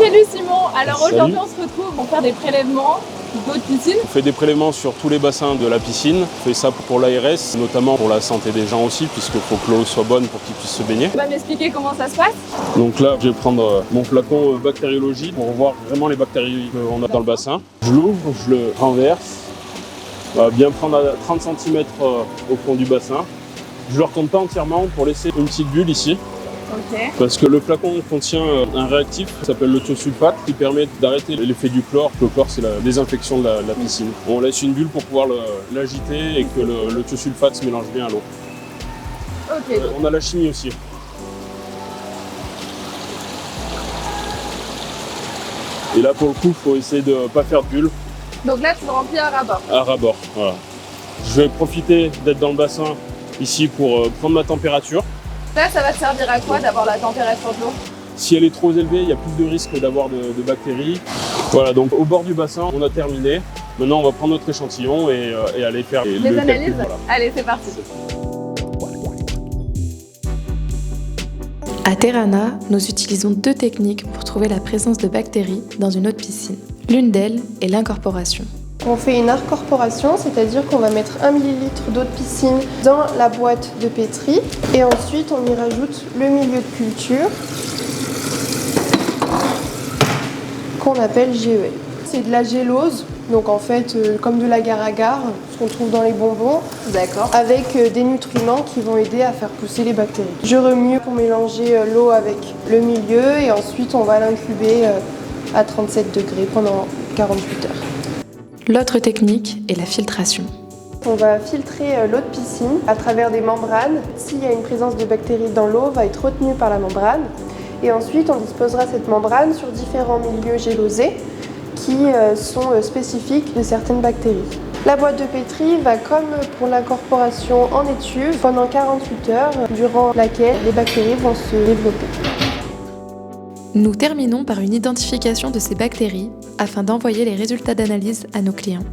Salut Simon, alors Salut. aujourd'hui on se retrouve pour faire des prélèvements d'eau de piscine. On fait des prélèvements sur tous les bassins de la piscine. On fait ça pour l'ARS, notamment pour la santé des gens aussi, puisqu'il faut que l'eau soit bonne pour qu'ils puissent se baigner. Tu vas m'expliquer comment ça se passe? Donc là, je vais prendre mon flacon bactériologie pour voir vraiment les bactéries qu'on a dans le bassin. Je l'ouvre, je le renverse. On va bien prendre à 30 cm au fond du bassin. Je le retourne pas entièrement pour laisser une petite bulle ici. Ok. Parce que le flacon contient un réactif qui s'appelle le thiosulfate qui permet d'arrêter l'effet du chlore. Le chlore, c'est la désinfection de la piscine. On laisse une bulle pour pouvoir l'agiter et que le thiosulfate se mélange bien à l'eau. Ok. On a la chimie aussi. Et là, pour le coup, il faut essayer de ne pas faire de bulle Donc là tu le remplis à ras-bord. à ras-bord. Voilà. Je vais profiter d'être dans le bassin ici pour prendre ma température. Là ça va te servir à quoi d'avoir la température de l'eau? Si elle est trop élevée, il y a plus de risque d'avoir de bactéries. Voilà, donc au bord du bassin, on a terminé. Maintenant, on va prendre notre échantillon et aller faire Les le analyses? calcul, voilà. Allez, c'est parti. À Terrana, nous utilisons deux techniques pour trouver la présence de bactéries dans une eau de piscine. L'une d'elles est l'incorporation. On fait une incorporation, c'est-à-dire qu'on va mettre 1 ml d'eau de piscine dans la boîte de pétri et ensuite on y rajoute le milieu de culture qu'on appelle GEL. C'est de la gélose, donc en fait comme de l'agar-agar, ce qu'on trouve dans les bonbons, D'accord. avec des nutriments qui vont aider à faire pousser les bactéries. Je remue pour mélanger l'eau avec le milieu et ensuite on va l'incuber à 37 degrés pendant 48 heures. L'autre technique est la filtration. On va filtrer l'eau de piscine à travers des membranes. S'il y a une présence de bactéries dans l'eau, va être retenue par la membrane. Et ensuite, on disposera cette membrane sur différents milieux gélosés qui sont spécifiques de certaines bactéries. La boîte de pétri va, comme pour l'incorporation en étuve, pendant 48 heures, durant laquelle les bactéries vont se développer. Nous terminons par une identification de ces bactéries afin d'envoyer les résultats d'analyse à nos clients.